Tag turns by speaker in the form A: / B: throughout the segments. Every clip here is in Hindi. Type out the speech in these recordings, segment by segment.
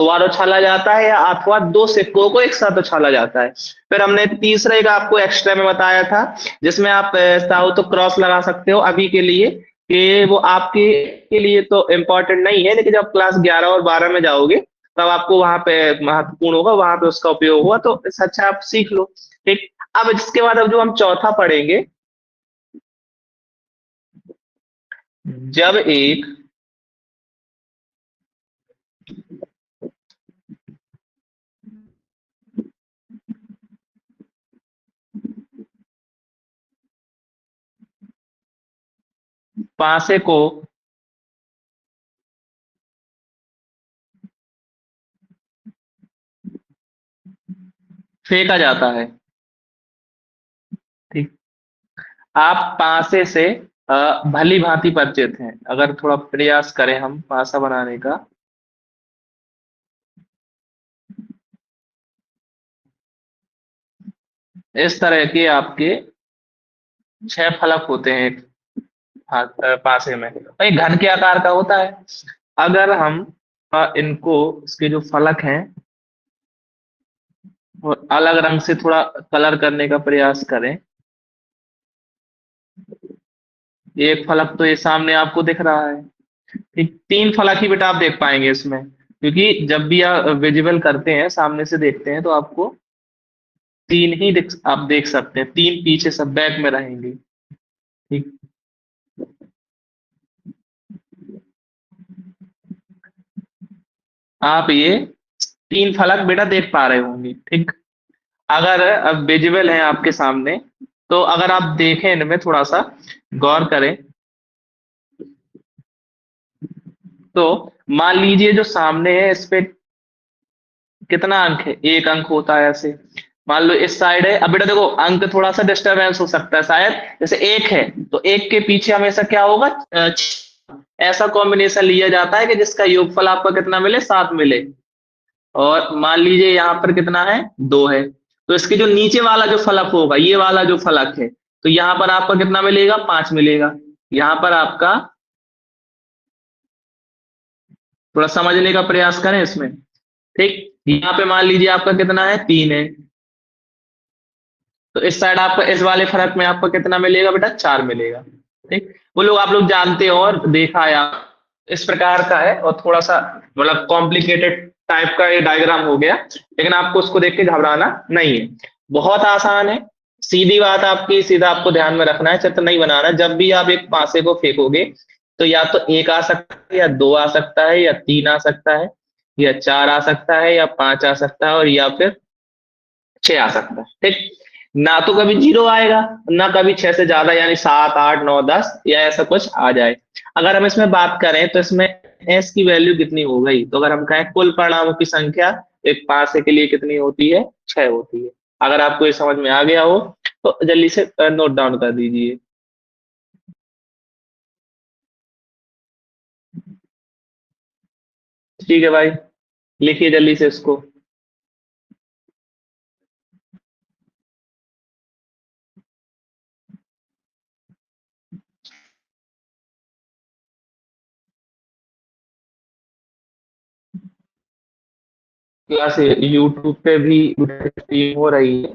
A: दो बार उछाला जाता है या अथवा दो सिक्कों को एक साथ उछाला जाता है। फिर हमने तीसरा एक आपको एक्स्ट्रा में बताया था, जिसमें आप चाहो तो क्रॉस लगा सकते हो अभी के लिए, कि वो आपके के लिए तो इम्पोर्टेंट नहीं है, लेकिन जब क्लास 11 और 12 में जाओगे तब आपको वहां पे महत्वपूर्ण होगा, वहां पे उसका उपयोग होगा, तो इससे अच्छा आप सीख लो। ठीक। अब इसके बाद अब जो हम चौथा पढ़ेंगे, जब एक पासे को फेंका जाता है। ठीक। आप पासे से भली भांति परिचित हैं, अगर थोड़ा प्रयास करें हम पासा बनाने का। इस तरह के आपके 6 फलक होते हैं एक पासे में, भाई घन के आकार का होता है। अगर हम इनको, इसके जो फलक हैं वो अलग रंग से थोड़ा कलर करने का प्रयास करें। एक फलक तो ये सामने आपको दिख रहा है। ठीक, 3 फलक ही बेटा आप देख पाएंगे इसमें, क्योंकि जब भी आप विजिबल करते हैं, सामने से देखते हैं, तो आपको 3 ही आप देख सकते हैं, 3 पीछे सब बैक में रहेंगे। ठीक। आप ये 3 फलक बेटा देख पा रहे होंगे। ठीक। अगर अब विजिबल है आपके सामने, तो अगर आप देखें इनमें थोड़ा सा गौर करें, तो मान लीजिए जो सामने है इस पे कितना अंक है, 1 अंक होता है ऐसे। मान लो इस साइड है, अब बेटा देखो अंक थोड़ा सा डिस्टरबेंस हो सकता है शायद, जैसे 1 है तो 1 के पीछे हमेशा क्या होगा, ऐसा कॉम्बिनेशन लिया जाता है कि जिसका योगफल आपका कितना मिले, 7 मिले। और मान लीजिए यहाँ पर कितना है, 2 है, तो इसके जो नीचे वाला जो फलक होगा, ये वाला जो फलक है, तो यहाँ पर आपका कितना मिलेगा, 5 मिलेगा। यहाँ पर आपका थोड़ा समझने का प्रयास करें इसमें। ठीक। यहाँ पे मान लीजिए आपका कितना है, 3 है, तो इस साइड आपका इस वाले फलक में आपको कितना मिलेगा बेटा, 4 मिलेगा। ठीक। वो लोग आप लोग जानते हो और देखा है, इस प्रकार का है, और थोड़ा सा मतलब कॉम्प्लिकेटेड टाइप का ये डायग्राम हो गया, लेकिन आपको उसको देख के घबराना नहीं है, बहुत आसान है। सीधी बात आपकी, सीधा आपको ध्यान में रखना है, चित्र नहीं बनाना। जब भी आप एक पासे को फेंकोगे, तो या तो 1 आ सकता है, या 2 आ सकता है, या 3 आ सकता है, या 4 आ सकता है, या 5 आ सकता है, और या फिर 6 आ सकता है। ठीक। ना तो कभी 0 आएगा, ना कभी 6 से ज्यादा, यानी 7, 8, 9, 10 या ऐसा कुछ आ जाए। अगर हम इसमें बात करें तो इसमें एस की वैल्यू कितनी हो गई, तो अगर हम कहें कुल परिणामों की संख्या एक पासे के लिए कितनी होती है, 6 होती है। अगर आपको ये समझ में आ गया हो तो जल्दी से नोट डाउन कर दीजिए। ठीक है भाई, लिखिए जल्दी से इसको। क्लास यूट्यूब पे भी स्ट्रीम हो रही है।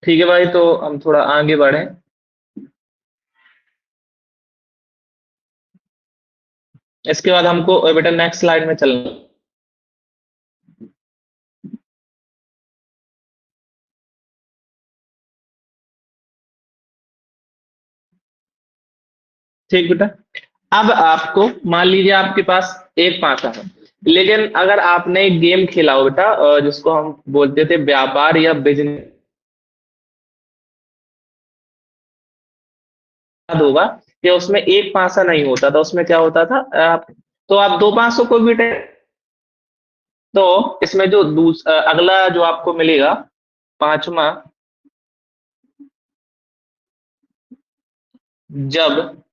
A: ठीक है भाई, तो हम थोड़ा आगे बढ़े। इसके बाद हमको बेटा नेक्स्ट स्लाइड में चलना। ठीक बेटा। अब आपको मान लीजिए आपके पास एक पासा है, लेकिन अगर आपने एक गेम खेला हो बेटा, जिसको हम बोलते थे व्यापार या बिजनेस, याद होगा कि उसमें एक पासा नहीं होता था, उसमें क्या होता था, तो आप 2 पासों को भी तो इसमें जो अगला जो आपको मिलेगा, पांचवा, जब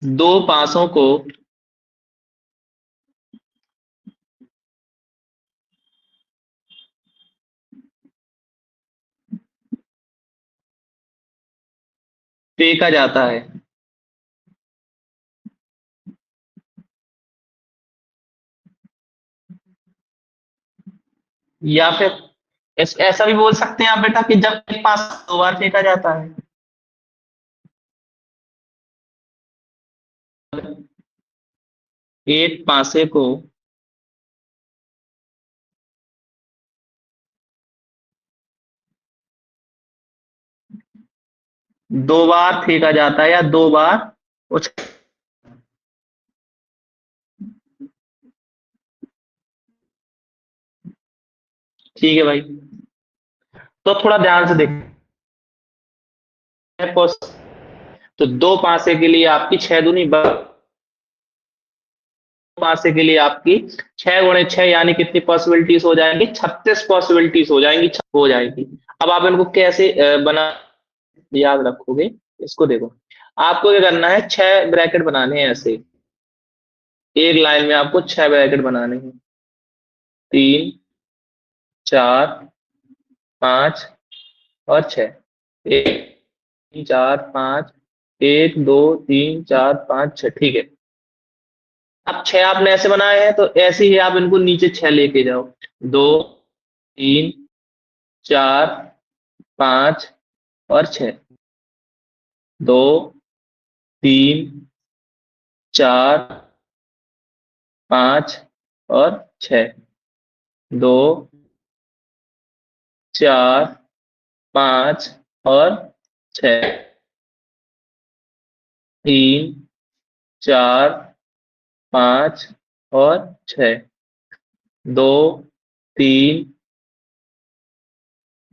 A: दो पासों को फेंका जाता है। या फिर ऐसा भी बोल सकते हैं आप बेटा कि जब एक पास दो बार फेंका जाता है। एक पासे को दो बार फेंका जाता है या दो बार उछ ठीक है भाई। तो थोड़ा ध्यान से देखते हैं। तो दो पासे के लिए आपकी छह दूनी पासे के लिए आपकी छह गुणे छह यानी कितनी पॉसिबिलिटीज हो जाएंगी? 36 पॉसिबिलिटीज हो जाएंगी, हो जाएगी। अब आप इनको कैसे बना याद रखोगे? इसको देखो, आपको क्या करना है, छह ब्रैकेट बनाने हैं ऐसे, एक लाइन में आपको छह ब्रैकेट बनाने हैं। तीन, चार, पांच और छह। एक, तीन, चार, पांच, एक, दो, तीन, चार, पांच, छह, ठीक है। अब छह आपने ऐसे बनाए हैं, तो ऐसे ही आप इनको नीचे छह लेके जाओ। दो, तीन, चार, पांच और छह। दो, तीन, चार, पांच और छह। दो, चार, पांच और छह। तीन, चार, पांच और छह। दो, तीन,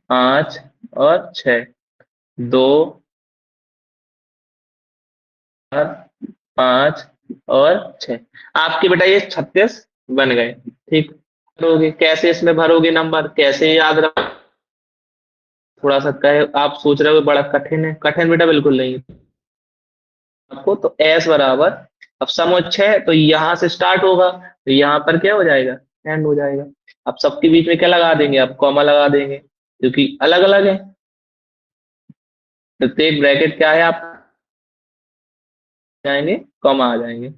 A: पांच और छह। दो, चार, पांच और छह। आपके बेटा ये 36 बन गए। ठीक। भरोगे कैसे, इसमें भरोगे नंबर कैसे याद रख? थोड़ा सा कहे आप सोच रहे हो बड़ा कठिन है, कठिन बेटा बिल्कुल नहीं है आपको। तो एस बराबर, अब समोच्च है तो यहां से स्टार्ट होगा, तो यहाँ पर क्या हो जाएगा, एंड हो जाएगा। अब सबके बीच में क्या लगा देंगे, आप कॉमा लगा देंगे, क्योंकि अलग अलग है। प्रत्येक ब्रैकेट क्या है, आप जाएंगे कॉमा आ जाएंगे।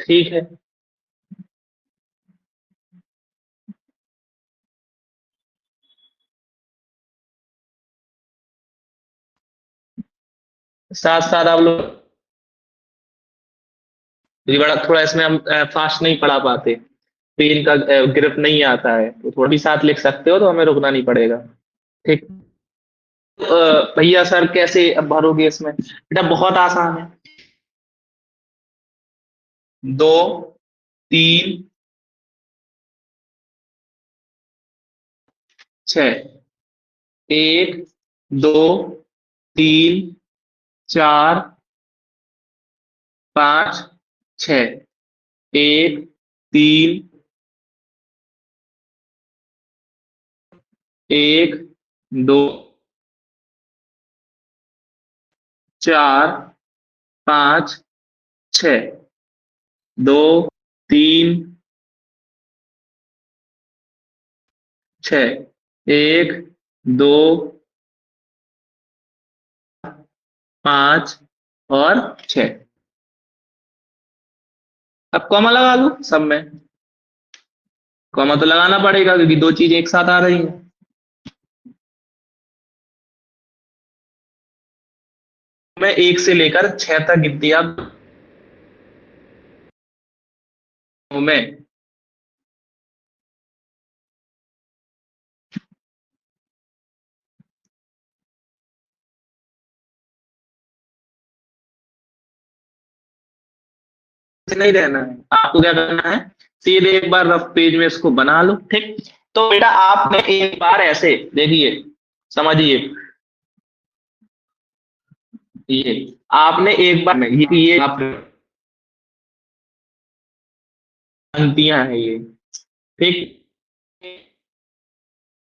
A: ठीक है। साथ साथ आप लोग, ये बड़ा थोड़ा इसमें हम फास्ट नहीं पढ़ा पाते, पेन का ग्रिप नहीं आता है, तो थोड़ा भी साथ लिख सकते हो तो हमें रुकना नहीं पड़ेगा। ठीक। भैया सर कैसे अब भरोगे इसमें? बेटा बहुत आसान है। दो, तीन, छह। एक, दो, तीन, चार, पांच, छह। एक, तीन, एक, दो, चार, पांच, छह। दो, तीन, छह। एक, दो, पांच और छह। अब कॉमा लगा लो सब में। कॉमा तो लगाना पड़ेगा क्योंकि दो चीजें एक साथ आ रही हैं। मैं एक से लेकर छह तक गिनती दिया में। नहीं रहना है आपको, क्या करना है, सीधे एक बार रफ पेज में इसको बना लो। ठीक। तो बेटा आपने एक बार ऐसे देखिए, समझिए, ये आपने एक बार में ये आप पंक्तियां हैं ये। ठीक।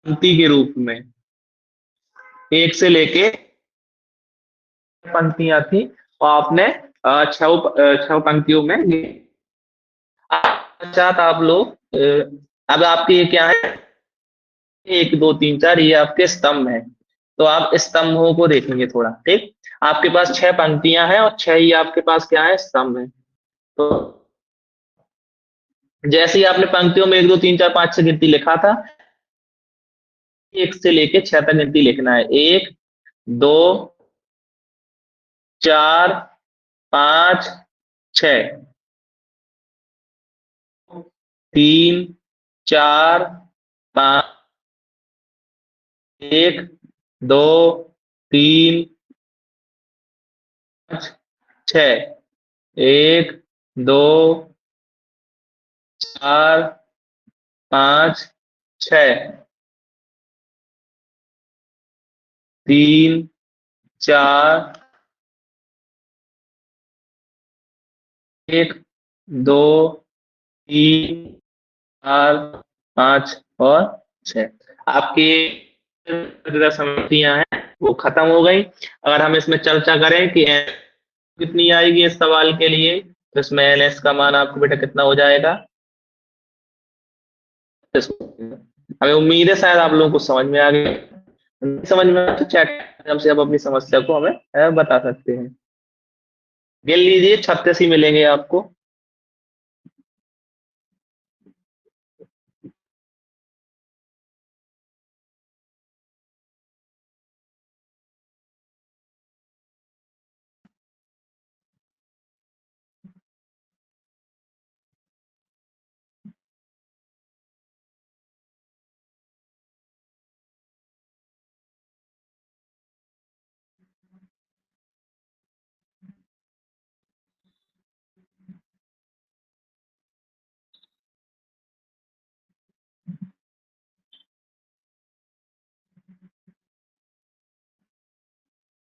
A: पंक्ति के रूप में एक से लेके पंक्तियां थी और आपने छह पंक्तियों में पश्चात आप लोग अब आपके ये क्या है, एक दो तीन चार, ये आपके स्तंभ है। तो आप स्तंभों को देखेंगे थोड़ा, ठीक। आपके पास छह पंक्तियां हैं और छह ही आपके पास क्या है, स्तंभ है। तो जैसे ही आपने पंक्तियों में एक दो तीन चार पांच छह गिनती लिखा था, एक से लेके छह तक गिनती लिखना है। एक, दो, चार, पांच, छ, तीन, चार, पांच, एक, दो, तीन, पांच, छ, एक, दो, चार, पांच, छ, तीन, चार, एक, दो, तीन, चार, पांच और छह। आपकी जो समस्याएं हैं वो खत्म हो गई। अगर हम इसमें चर्चा करें कि एन कितनी आएगी इस सवाल के लिए, तो इसमें एन एस का मान आपको बेटा कितना हो जाएगा। हमें उम्मीद है शायद आप लोगों को समझ में आ गया। नहीं समझ में आया तो चैट माध्यम से आप अपनी समस्या को हमें बता सकते हैं। गिन लीजिए, 36 ही मिलेंगे आपको।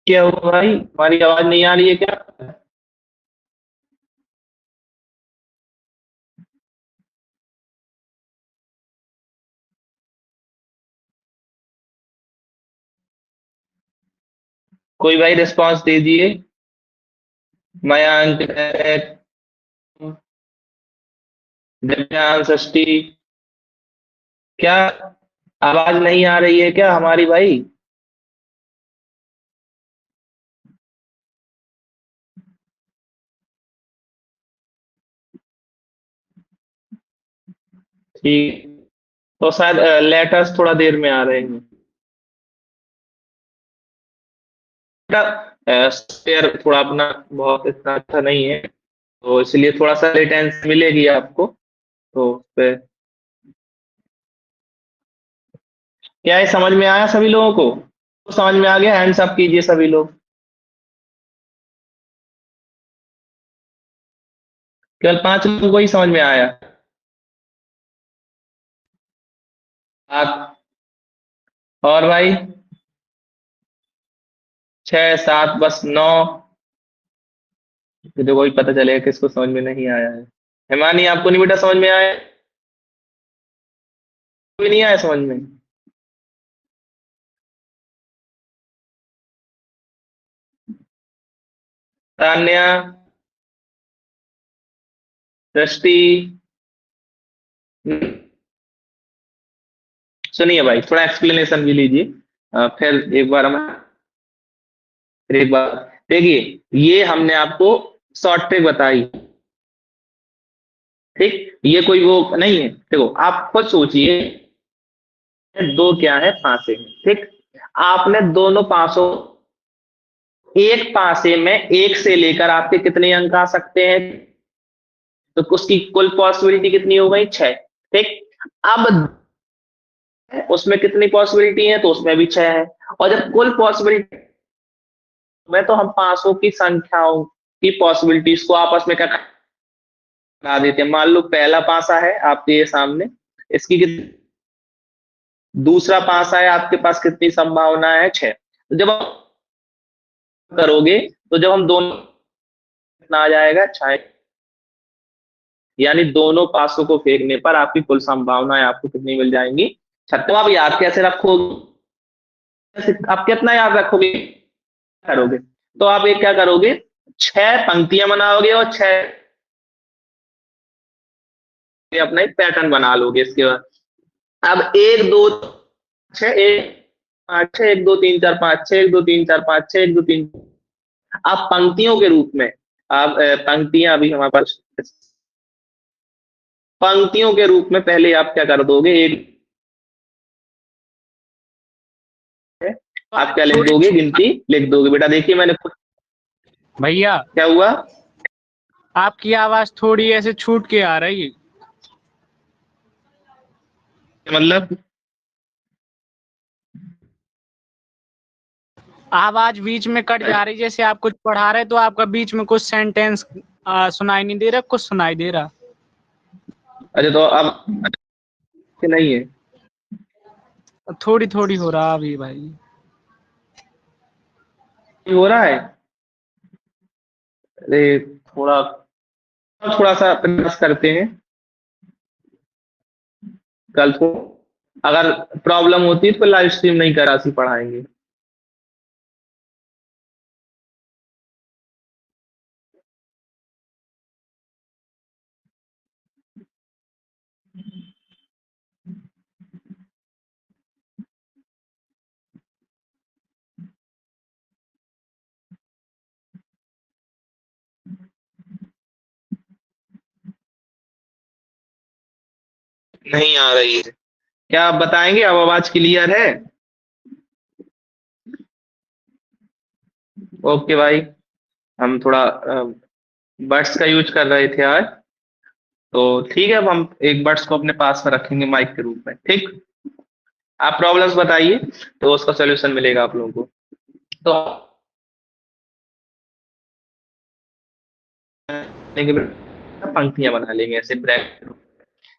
A: क्या हुआ भाई, हमारी आवाज नहीं आ रही है क्या? कोई भाई रिस्पांस दीजिए। मयांक, दिव्यांश, षष्ठी, क्या आवाज नहीं आ रही है क्या हमारी भाई? ठीक, तो शायद लेटर्स थोड़ा देर में आ रहे हैं। शेयर थोड़ा अपना बहुत इतना अच्छा नहीं है, तो इसलिए थोड़ा सा लेटेंस मिलेगी आपको। तो उस पे क्या है, समझ में आया सभी लोगों को? तो समझ में आ गया, हैंड्स अप कीजिए सभी लोग। केवल 5 लोगों को ही समझ में आया। आप और भाई, छह सात बस नौ, तो देखो ही पता चलेगा किसको समझ में नहीं आया है। हिमानी, आपको नहीं बेटा समझ में आया? कोई नहीं आया समझ में? तान्या, दृष्टि, सुनिए भाई, थोड़ा एक्सप्लेनेशन भी लीजिए। फिर एक बार हम फिर एक बार देखिए, ये हमने आपको शॉर्ट ट्रिक बताई, ठीक। ये कोई वो नहीं है, देखो आप खुद सोचिए, दो क्या है, पासे हैं, ठीक। आपने दोनों पासों, एक पासे में एक से लेकर आपके कितने अंक आ सकते हैं, तो उसकी कुल पॉसिबिलिटी कितनी हो गई, छह, ठीक। अब उसमें कितनी पॉसिबिलिटी है, तो उसमें भी छह है। और जब कुल पॉसिबिलिटी में, तो हम पासों की संख्याओं की पॉसिबिलिटीज को आपस में क्या बना देते हैं। मान लो पहला पासा है आपके ये सामने, इसकी दूसरा पासा है आपके पास, कितनी संभावना है, छह। तो जब आप करोगे, तो जब हम दोनों, कितना आ जाएगा, छह। यानी दोनों पासों को फेंकने पर आपकी कुल संभावनाएं आपको कितनी मिल जाएंगी, छह। तो आप याद कैसे रखोगे, आप कितना याद रखोगे, करोगे? तो आप एक क्या करोगे, 6 पंक्तियां बनाओगे और 6 अपना एक पैटर्न बना लोगे। इसके बाद अब 1 2 6 1 5 6 1 2 3 4 5 6 1 2 3 4 5 6 1 2 3, आप पंक्तियों के रूप में, आप पंक्तियां अभी हमारे पास, पंक्तियों के रूप में पहले आप क्या कर दोगे, एक
B: तो
A: आप
B: आप
A: क्या लिख
B: थोड़ी
A: दोगे, गिनती लिख दोगे। बेटा देखिए मैंने खुद,
B: भैया
A: क्या हुआ,
B: आपकी आवाज थोड़ी ऐसे छूट के आ रही है।
A: मतलब
B: आवाज बीच में कट जा रही, जैसे आप कुछ पढ़ा रहे तो आपका बीच में कुछ सेंटेंस सुनाई नहीं दे रहा, कुछ सुनाई दे रहा।
A: अच्छा तो अब नहीं है,
B: थोड़ी थोड़ी हो रहा अभी भाई।
A: ये हो रहा है। अरे थोड़ा, थोड़ा सा प्रयास करते हैं, कल को अगर प्रॉब्लम होती है तो लाइव स्ट्रीम नहीं करा सी पढ़ाएंगे। नहीं आ रही है, क्या आप बताएंगे, अब आवाज क्लियर है? ओके भाई, हम थोड़ा बड्स का यूज कर रहे थे आज, तो ठीक है, अब हम एक बड्स को अपने पास में रखेंगे माइक के रूप में, ठीक। आप प्रॉब्लम्स बताइए, तो उसका सोल्यूशन मिलेगा आप लोगों को। तो लेंगे, पंक्तियां बना लेंगे ऐसे ब्रैकेट।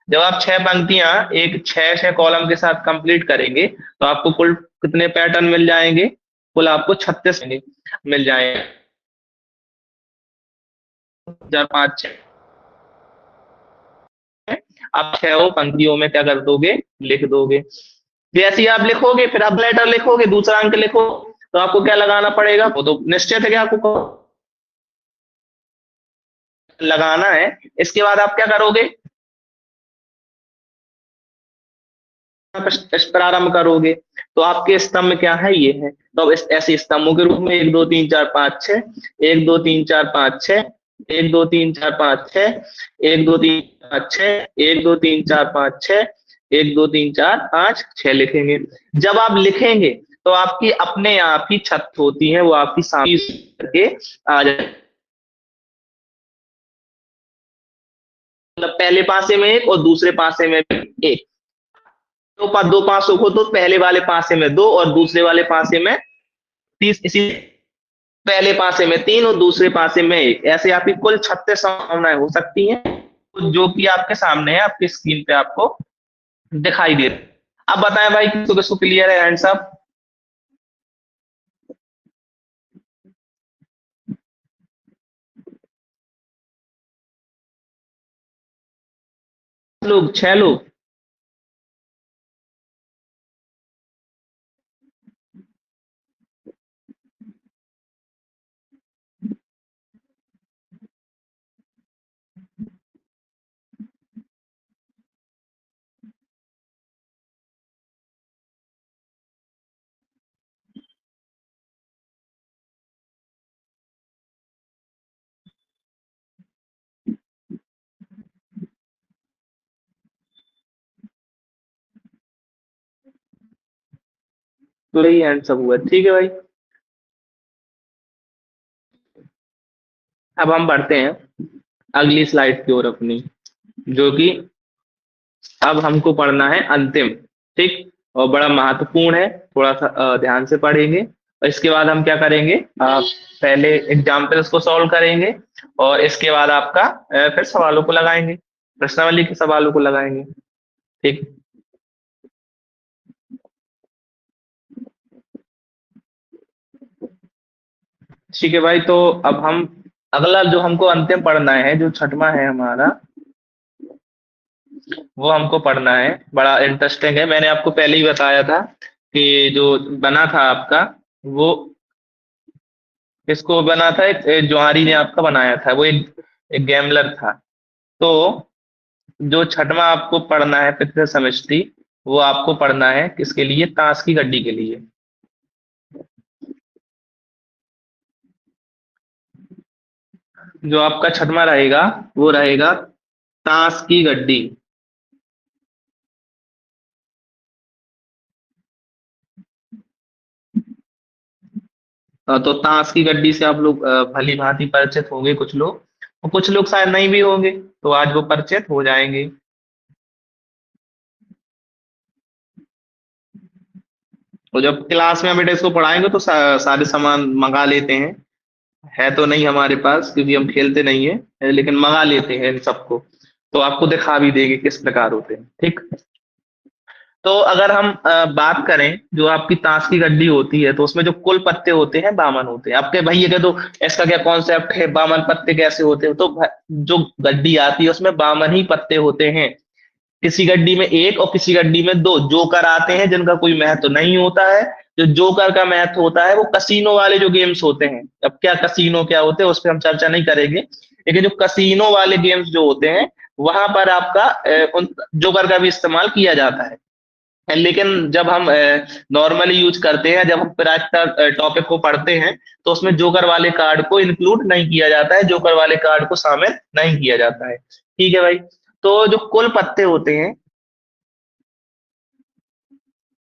A: जब आप 6 पंक्तियां एक 6 6 कॉलम के साथ कंप्लीट करेंगे, तो आपको कुल कितने पैटर्न मिल जाएंगे, कुल आपको 36 मिल जाएंगे। 4 5 6, आप 6 पंक्तियों में क्या कर दोगे, लिख दोगे। जैसे ही आप लिखोगे, फिर आप लेटर लिखोगे, दूसरा अंक लिखो, तो आपको क्या लगाना पड़ेगा, वो तो निश्चित है कि आपको लगाना है। इसके बाद आप क्या करोगे, इस प्रारंभ करोगे, तो आपके स्तंभ क्या है, ये है। तो अब इस ऐसे स्तंभों के रूप में 1 2 3 4 5 6, 1 2 3 4 5 6, 1 2 3 4 5 6, 1 2 3 4 5 6, 1 2 3 4 5 6, 1 2 3 4 5 6 लिखेंगे। जब आप लिखेंगे तो आपकी अपने आप ही छत होती है, वो आपकी सामने करके आ जाए, मतलब पहले पासे में एक और दूसरे पासे में एक, दो पासों को तो पहले वाले पासे में दो और दूसरे वाले पासे में तीस, इसी पहले पासे में तीन और दूसरे पासे में एक, ऐसे आपकी कुल 36 संभावनाएं हो सकती हैं, जो कि आपके सामने है, आपकी स्क्रीन पे आपको दिखाई दे रही है। अब बताएं भाई, किसको किसको क्लियर है, हैंड्स अप। लोग 6 लोग, तो यही हैंड्स अप हुआ, ठीक है भाई। अब हम बढ़ते हैं अगली स्लाइड की ओर अपनी, जो कि अब हमको पढ़ना है अंतिम, ठीक, और बड़ा महत्वपूर्ण है, थोड़ा सा ध्यान से पढ़ेंगे। और इसके बाद हम क्या करेंगे, पहले एग्जाम्पल्स को सॉल्व करेंगे, और इसके बाद आपका फिर सवालों को लगाएंगे, प्रश्नावली के सवालों को लगाएंगे, ठीक। ठीक है भाई, तो अब हम अगला जो हमको अंतिम पढ़ना है, जो छठवां है हमारा, वो हमको पढ़ना है, बड़ा इंटरेस्टिंग है। मैंने आपको पहले ही बताया था कि जो बना था आपका, वो इसको बना था एक जौहरी ने आपका बनाया था, वो एक गैमलर था। तो जो छठवां आपको पढ़ना है फिफ्थ सेमेस्ट्री, वो आपको पढ़ना है किसके लिए? ताश की गड्डी के लिए। जो आपका छठवां रहेगा वो रहेगा ताश की गड्डी। तो ताश की गड्डी से आप लोग भली भांति परिचित होंगे कुछ लोग, और कुछ लोग शायद नहीं भी होंगे, तो आज वो परिचित हो जाएंगे। तो जब क्लास में बेटा इसको पढ़ाएंगे तो सारे सामान मंगा लेते हैं। है तो नहीं हमारे पास क्योंकि हम खेलते नहीं है, लेकिन मंगा लेते हैं इन सबको। तो आपको दिखा भी देंगे किस प्रकार होते हैं, ठीक। तो अगर हम बात करें जो आपकी ताश की गड्डी होती है, तो उसमें जो कुल पत्ते होते हैं बावन होते हैं। आपके भाई ये कह दो इसका क्या कॉन्सेप्ट है, बावन पत्ते कैसे होते हैं? तो जो गड्डी आती है उसमें बावन ही पत्ते होते हैं। किसी गड्डी में एक और किसी गड्डी में दो जोकर आते हैं जिनका कोई महत्व नहीं होता है। जो जोकर का महत्व होता है वो कसीनो वाले जो गेम्स होते हैं, अब क्या कसीनो क्या होते हैं उस पर हम चर्चा नहीं करेंगे, लेकिन जो कसीनो वाले गेम्स जो होते हैं वहां पर आपका उन जोकर का भी इस्तेमाल किया जाता है। लेकिन जब हम नॉर्मली यूज करते हैं, जब हम प्रैक्टिकल टॉपिक को पढ़ते हैं, तो उसमें जोकर वाले कार्ड को इंक्लूड नहीं किया जाता है, जोकर वाले कार्ड को शामिल नहीं किया जाता है। ठीक है भाई। तो जो कुल पत्ते होते हैं,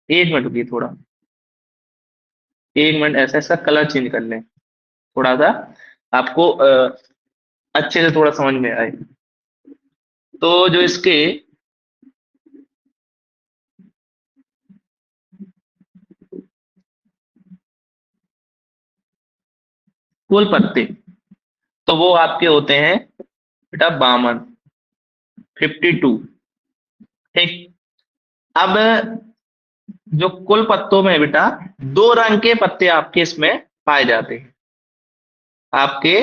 A: एक मिनट रुकिए थोड़ा, एक मिनट, ऐसा इसका कलर चेंज कर लें थोड़ा सा, आपको अच्छे से थोड़ा समझ में आए। तो जो इसके कुल पत्ते, तो वो आपके होते हैं बेटा 52, 52। ठीक। अब जो कुल पत्तों में बेटा दो रंग के पत्ते आपके इसमें पाए जाते हैं। आपके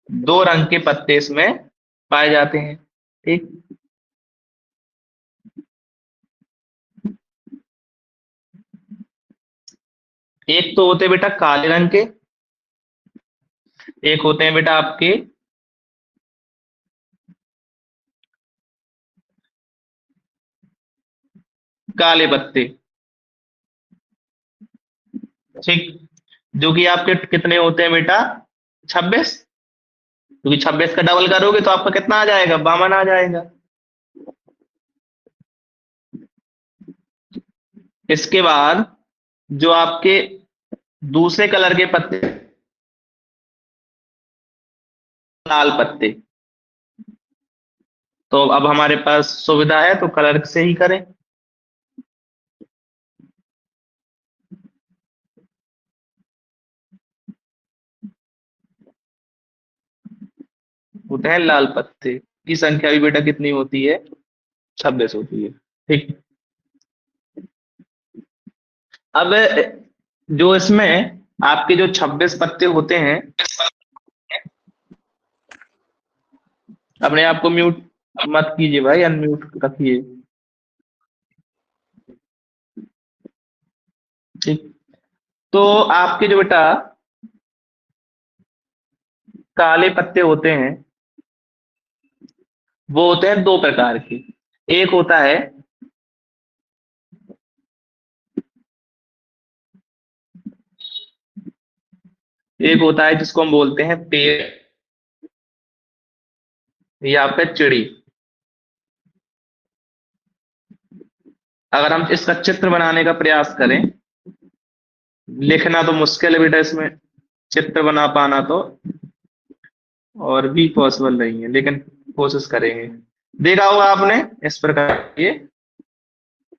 A: दो रंग के पत्ते इसमें पाए जाते हैं। ठीक। एक तो होते हैं बेटा काले रंग के, एक होते हैं बेटा आपके काले पत्ते। ठीक। जो कि आपके कितने होते हैं बेटा? 26। क्योंकि 26 का डबल करोगे तो आपका कितना आ जाएगा? 52 आ जाएगा। इसके बाद जो आपके दूसरे कलर के पत्ते, लाल पत्ते, तो अब हमारे पास सुविधा है तो कलर से ही करें। होते हैं लाल पत्ते की संख्या भी बेटा कितनी होती है? 26 होती है। ठीक। अब जो इसमें आपके जो 26 पत्ते होते हैं, अपने आप को म्यूट मत कीजिए भाई, अनम्यूट रखिए। ठीक। तो आपके जो बेटा काले पत्ते होते हैं वो होते हैं दो प्रकार के। एक होता है एक होता है जिसको हम बोलते हैं पेड़ या फिर चिड़ी। अगर हम इसका चित्र बनाने का प्रयास करें, लिखना तो मुश्किल है बेटा इसमें, चित्र बना पाना तो और भी पॉसिबल नहीं है, लेकिन कोशिश करेंगे। देखा होगा आपने इस प्रकार ये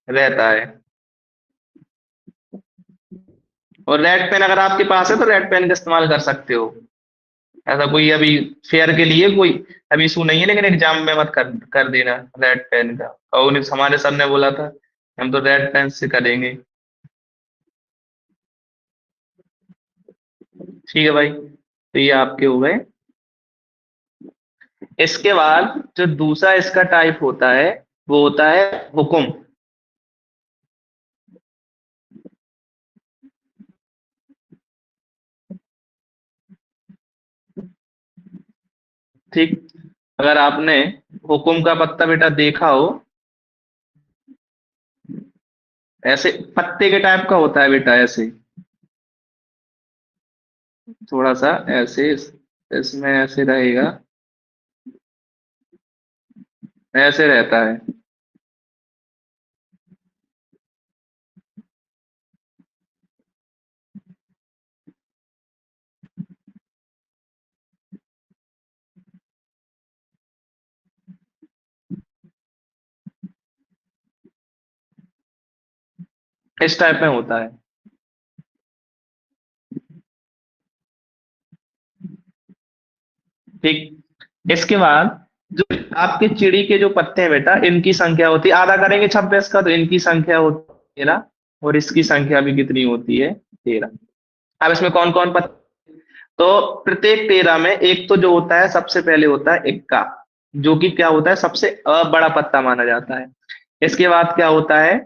A: रहता है। और रेड पेन अगर आपके पास है तो रेड पेन का इस्तेमाल कर सकते हो। ऐसा कोई अभी फेयर के लिए कोई अभी इशू नहीं है, लेकिन एग्जाम में मत कर देना रेड पेन का। और हमारे सर ने बोला था हम तो रेड पेन से करेंगे। ठीक है भाई, तो ये आपके हो गए। इसके बाद जो दूसरा इसका टाइप होता है वो होता है हुकुम। ठीक। अगर आपने हुकुम का पत्ता बेटा देखा हो, ऐसे पत्ते के टाइप का होता है बेटा, ऐसे थोड़ा सा ऐसे इसमें ऐसे रहेगा, ऐसे रहता है। इस टाइप में होता है। ठीक। इसके बाद जो आपके चिड़ी के जो पत्ते हैं बेटा, इनकी संख्या होती है, आधा करेंगे 26 का तो इनकी संख्या होती है 13, और इसकी संख्या भी कितनी होती है, 13। अब इसमें कौन कौन पत्ते, तो प्रत्येक 13 में एक तो जो होता है सबसे पहले होता है इक्का, जो कि क्या होता है, सबसे बड़ा पत्ता माना जाता है। इसके बाद क्या होता है,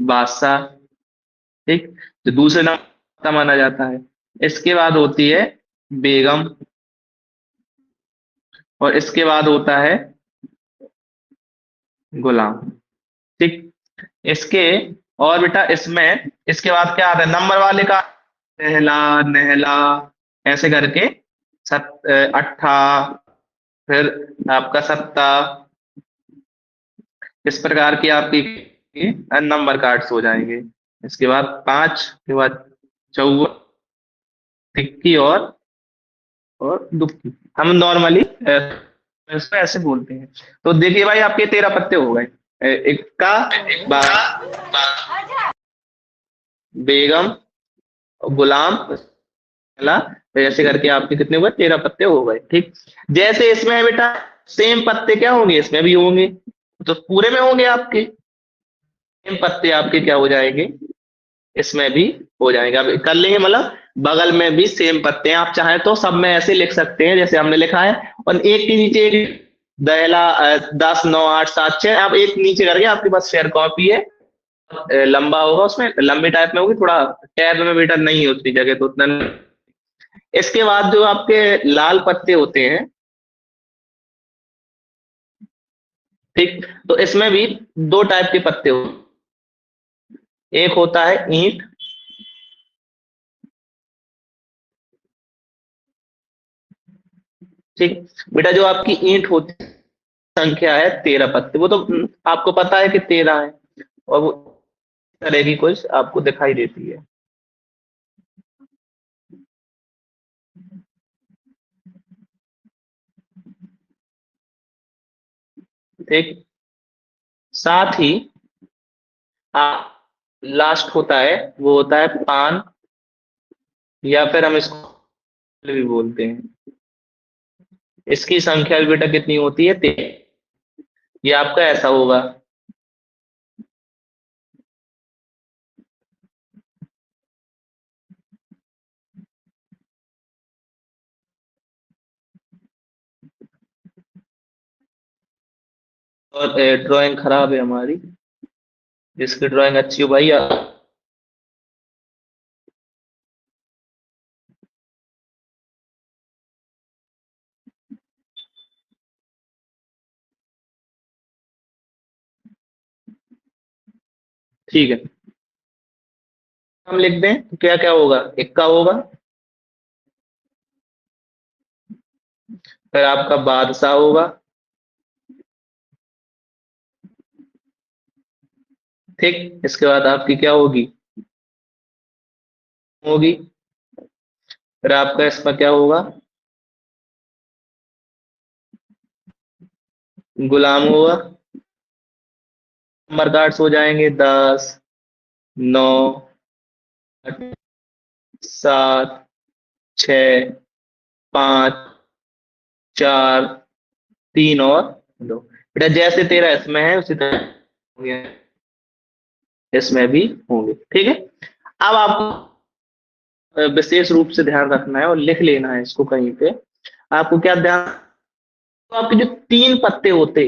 A: बादशाह। ठीक। जो दूसरे नंबर पत्ता माना जाता है। इसके बाद होती है बेगम, और इसके बाद होता है गुलाम। ठीक। इसके और बेटा इसमें इसके बाद क्या आता है नंबर वाले का, पहला, नहला, ऐसे करके अट्ठा, फिर आपका सत्ता, इस प्रकार की आपकी नंबर कार्ड्स हो जाएंगे। इसके बाद पांच के बाद चौवन, तिक्की और दुक्की, हम नॉर्मली इसको ऐसे बोलते हैं। तो देखिए भाई, आपके 13 पत्ते हो गए, इक्का, बेगम, गुलाम, पहला, तो ऐसे करके आपके कितने हुए, 13 पत्ते हो गए। ठीक। जैसे इसमें है बेटा, सेम पत्ते क्या होंगे, इसमें भी होंगे, तो पूरे में होंगे आपके सेम पत्ते, आपके क्या हो जाएंगे, इसमें भी हो जाएंगे। अब कर लेंगे, मतलब बगल में भी सेम पत्ते हैं, आप चाहे तो सब में ऐसे लिख सकते हैं जैसे हमने लिखा है, और एक के नीचे एक, दहला 10 9 8 7 6, अब एक नीचे करके आपके पास शेयर कॉपी है, लंबा होगा, उसमें लंबे टाइप में होगी, थोड़ा टैब में बेटा नहीं है उतनी जगह, तो उतना नहीं। इसके बाद जो आपके लाल पत्ते होते हैं, ठीक, तो इसमें भी दो टाइप के पत्ते होते हैं। एक होता है ईंट, ठीक, बेटा जो आपकी ईंट होती है, संख्या है 13 पत्ते, वो तो आपको पता है कि 13 है, और वो इस तरह की कुछ आपको दिखाई देती है। ठीक। साथ ही आप लास्ट होता है, वो होता है पान, या फिर हम इसको भी बोलते हैं। इसकी संख्या भी बेटा कितनी होती है, 13। ये आपका ऐसा होगा। और ड्राइंग खराब है हमारी, जिसकी ड्राइंग अच्छी हो भाई ठीक है, हम लिख दें तो क्या क्या होगा, इक्का होगा, फिर आपका बादशाह होगा, ठीक, इसके बाद आपकी क्या होगी, होगी, फिर आपका इसमें क्या होगा, गुलाम होगा। नंबर कार्ड्स हो जाएंगे 10, 9, 7, 6, 5, 4, 3 और 2, बेटा जैसे 13 इसमें है उसी तरह होंगे, इसमें भी होंगे। ठीक है। अब आपको विशेष रूप से ध्यान रखना है और लिख लेना है इसको कहीं पे। आपको क्या ध्यान, तो आपके जो 3 पत्ते होते,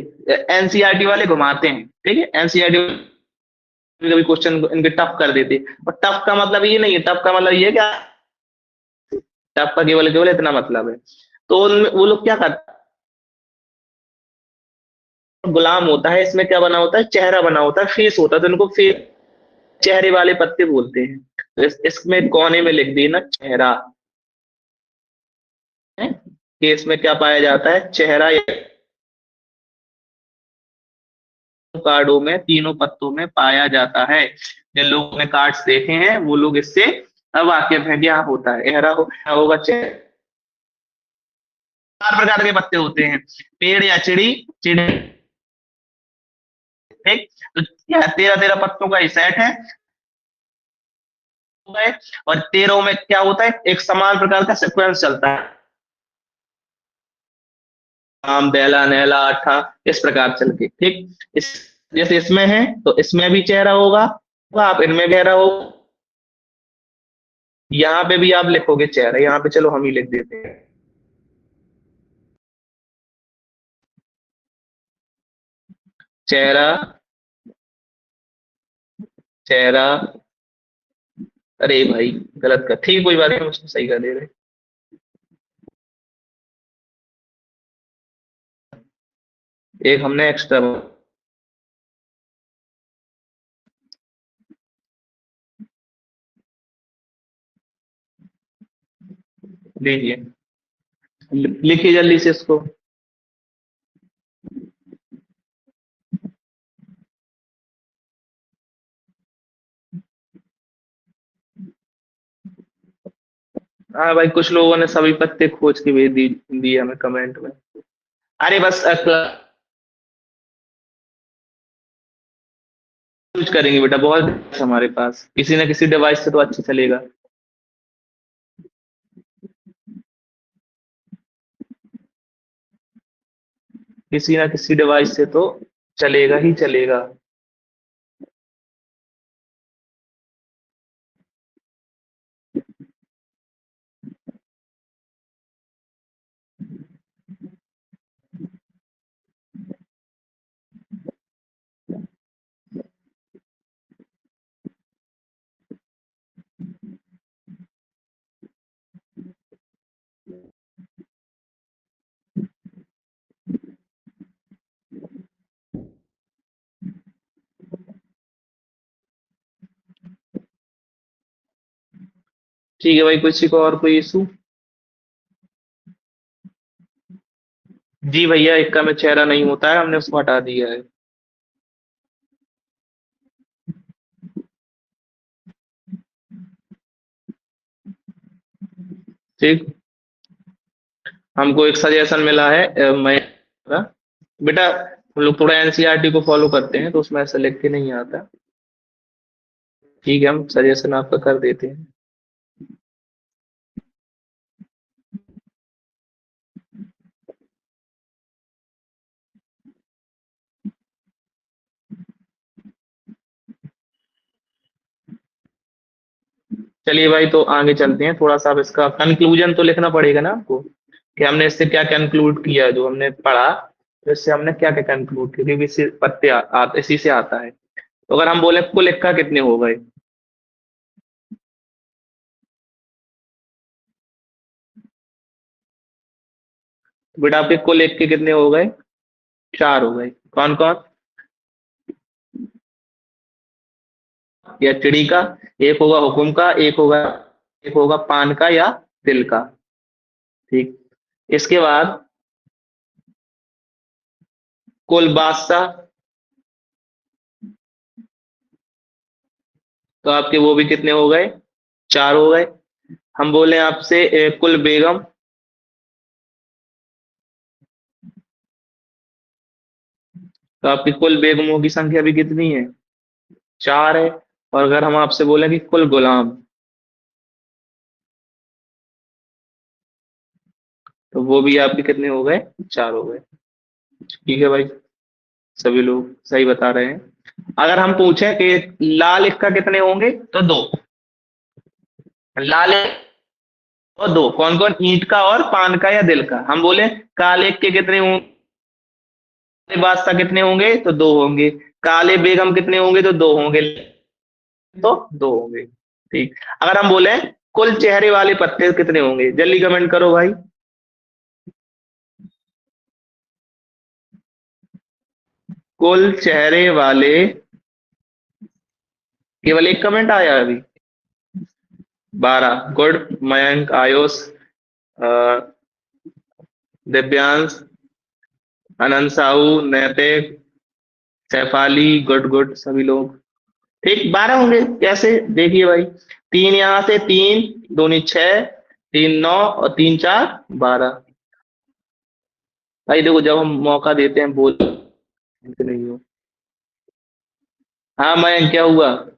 A: एनसीईआरटी वाले घुमाते हैं, ठीक है, एनसीईआरटी कभी क्वेश्चन इनके टफ कर देते, और टफ का मतलब ये नहीं है, टफ का मतलब ये है कि आपका केवल केवल इतना मतलब है। तो उनमें वो लोग क्या करते हैं, गुलाम होता है, इसमें क्या बना होता है, चेहरा बना होता है, फेस होता है, तो इनको फेस चेहरे वाले पत्ते बोलते हैं। तो इसमें कोने में लिख दी ना चेहरा है, कि इसमें क्या पाया जाता है, चेहरा। कार्डों में तीनों पत्तों में पाया जाता है। जिन लोगों ने कार्ड्स देखे हैं वो लोग इससे वाकिफ है कि हाँ होता है, चेहरा होगा चेहरा। 4 प्रकार के पत्ते होते हैं, पेड़ या चिड़ी, चिड़ी, ठीक। तो यह 13 13 पत्तों का ही सेट है। और 13 में क्या होता है, एक समान प्रकार का सिक्वेंस चलता है, आम, बेला, नैला, अठा, इस प्रकार चल के, ठीक। इस जैसे इसमें है तो इसमें भी चेहरा होगा, आप इनमें चेहरा हो, यहाँ पे भी आप लिखोगे चेहरा, यहाँ पे चलो हम ही लिख देते हैं चेहरा, चेहरा। अरे भाई गलत कर, ठीक, कोई बात नहीं, हम उसको सही कर दे रहे। एक हमने एक्स्ट्रा लीजिए, लिखिए जल्दी से इसको। हाँ भाई, कुछ लोगों ने सभी पत्ते खोज के भेज दिए हमें कमेंट में। अरे बस यूज करेंगे बेटा, बहुत device हमारे पास, किसी ना किसी डिवाइस से तो अच्छा चलेगा। किसी ना किसी डिवाइस से तो चलेगा ही चलेगा। ठीक है भाई, किसी को और कोई इशू? जी भैया, इक्का में चेहरा नहीं होता है, हमने उसको हटा दिया है। ठीक, हमको एक सजेशन मिला है, मैं बेटा, हम लोग थोड़ा एनसीईआरटी को फॉलो करते हैं तो उसमें ऐसा लिख के नहीं आता। ठीक है, हम सजेशन आपका कर देते हैं। चलिए भाई, तो आगे चलते हैं थोड़ा सा, अब इसका कंक्लूजन तो लिखना पड़ेगा ना आपको, कि हमने इससे क्या कंक्लूड किया, जो हमने पढ़ा तो इससे हमने क्या क्या कंक्लूड किया, क्योंकि इससे पत्ते इसी से आता है। तो अगर हम बोले कुल इक्का कितने हो गए, तो बेटा आपके कुल इक्के कितने हो गए, 4 हो गए। कौन कौन, या चिड़ी का, एक होगा हुकुम का, एक होगा पान का या तिल का, ठीक। इसके बाद कुल बादशाह, तो आपके वो भी कितने हो गए, 4 हो गए। हम बोले आपसे कुल बेगम, तो आपकी कुल बेगमों की संख्या भी कितनी है, 4 है। और अगर हम आपसे बोले कि कुल गुलाम, तो वो भी आपके कितने हो गए, 4 हो गए। ठीक है भाई, सभी लोग सही बता रहे हैं। अगर हम पूछें कि लाल इक्का कितने होंगे, तो 2। लाल और 2, कौन कौन, ईंट का और पान का या दिल का। हम बोले काले इक्के कितने होंगे, काले बादशाह कितने होंगे, तो 2 होंगे। काले बेगम कितने होंगे, तो 2 होंगे, तो 2 होंगे, ठीक। अगर हम बोले कुल चेहरे वाले पत्ते कितने होंगे? जल्दी कमेंट करो भाई। कुल चेहरे वाले, केवल एक कमेंट आया अभी। 12, गुड। मयंक, आयुष, अ, दिव्यांश, अनंत साहू, नैतिक, सैफाली, गुड गुड सभी लोग। ठीक, 12 होंगे। कैसे? देखिए भाई, तीन यहां से, तीन दूनी 6, तीन 9 और तीन चार 12। भाई देखो, जब हम मौका देते हैं बोल नहीं हो। हाँ मयंक, क्या हुआ?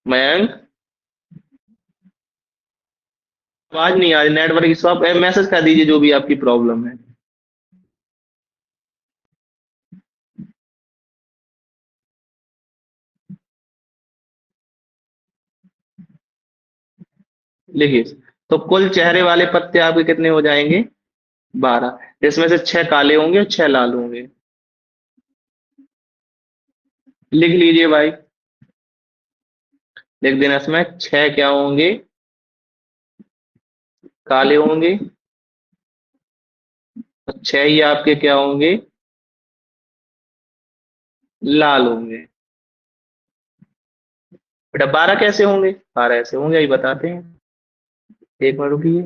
A: मयंक, आवाज नहीं आ रही, नेटवर्क इशू। आप मैसेज कर दीजिए जो भी आपकी प्रॉब्लम है। लिखिए, तो कुल चेहरे वाले पत्ते आपके कितने हो जाएंगे? 12। इसमें से 6 काले होंगे और 6 लाल होंगे। लिख लीजिए भाई, लिख देना। इसमें 6 क्या होंगे? काले होंगे। और 6 ही आपके क्या होंगे? लाल होंगे। बेटा 12 कैसे होंगे? 12 ऐसे होंगे, अभी बताते हैं। एक मिनट रुकिए।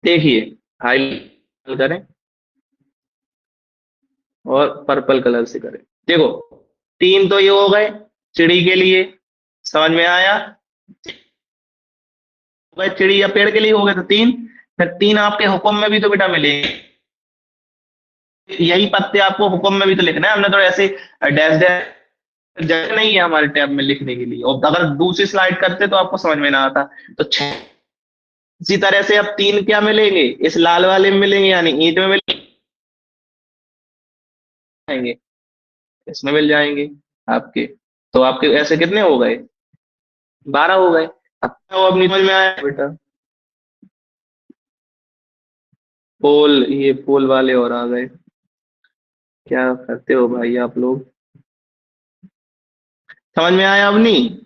A: देखिए, हाईलाइट करें और पर्पल कलर से करें। देखो, तीन तो ये हो गए चिड़ी के लिए, समझ में आया? हो गए चिड़ी या पेड़ के लिए, हो गए तो तीन। फिर तीन आपके हुक्म में भी तो बेटा मिलेंगे। यही पत्ते आपको हुक्म में भी तो लिखना है, हमने तो ऐसे डैश डैश जगह नहीं है हमारे टैब में लिखने के लिए। और अगर दूसरी स्लाइड करते तो आपको समझ में ना आता। तो इसी तरह से अब तीन क्या मिलेंगे? इस लाल वाले में मिलेंगे, यानी ईंट में मिल जाएंगे, इसमें मिल जाएंगे आपके। तो आपके ऐसे कितने हो गए? 12 हो गए। अब नहीं समझ में आया बेटा? पोल, ये पोल वाले और आ गए। क्या करते हो भाई आप लोग? समझ में आया अब नहीं?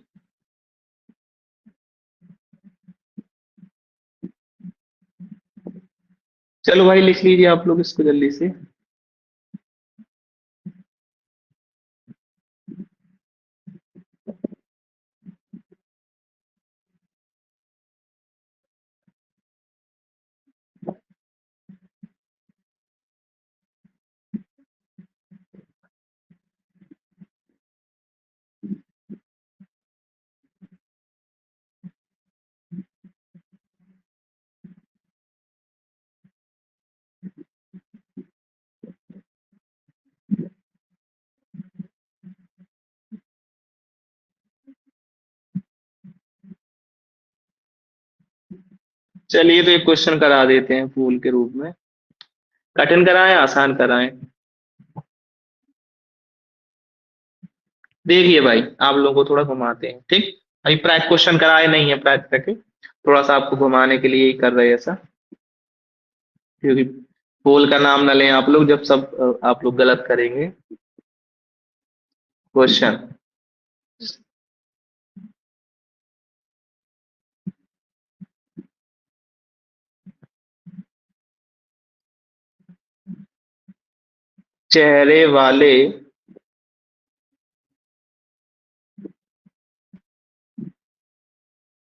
A: चलो भाई, लिख लीजिए आप लोग इसको जल्दी से। चलिए, तो एक क्वेश्चन करा देते हैं फूल के रूप में। कठिन कराएं, आसान कराएं? देखिए भाई, आप लोगों को थोड़ा घुमाते हैं, ठीक। अभी प्रैक्टिस क्वेश्चन कराए नहीं है, प्रैक्टिस करके थोड़ा सा आपको घुमाने के लिए ही कर रहे हैं ऐसा। क्योंकि पोल का नाम ना लें आप लोग, जब सब आप लोग गलत करेंगे क्वेश्चन। चेहरे वाले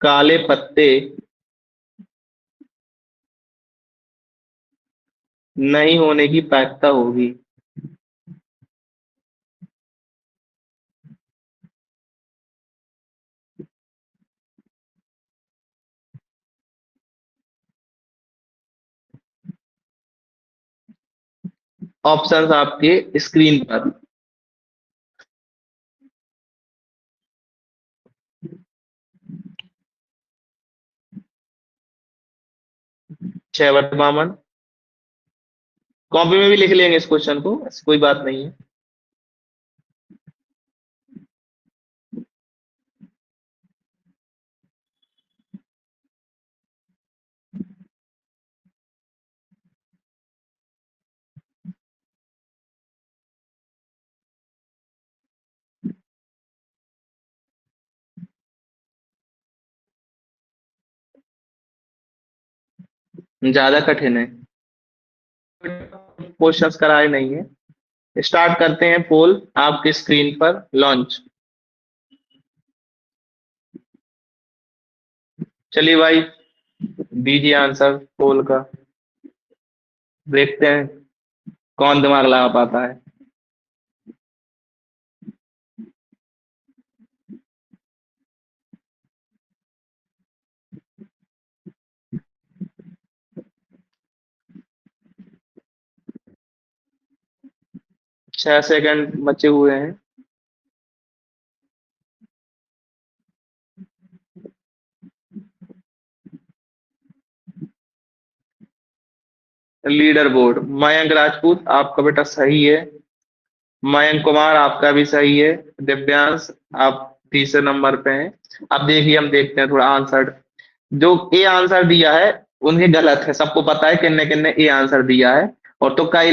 A: काले पत्ते नहीं होने की प्रायिकता होगी। ऑप्शंस आपके स्क्रीन पर। 6 बट कॉपी में भी लिख लेंगे इस क्वेश्चन को, ऐसी कोई बात नहीं है। ज्यादा कठिन है, पुशअप्स कराए नहीं है। स्टार्ट करते हैं पोल आपके स्क्रीन पर लॉन्च। चलिए भाई, दीजिए आंसर पोल का, देखते हैं कौन दिमाग लगा पाता है। छह सेकंड बचे हुए हैं। लीडर बोर्ड, मयंक राजपूत आपका बेटा सही है। मयंक कुमार आपका भी सही है। दिव्यांश आप तीसरे नंबर पे हैं। अब देखिए, हम देखते हैं थोड़ा आंसर। जो ए आंसर दिया है उन्हें गलत है, सबको पता है किन्ने किन्ने ए आंसर दिया है, और तो कई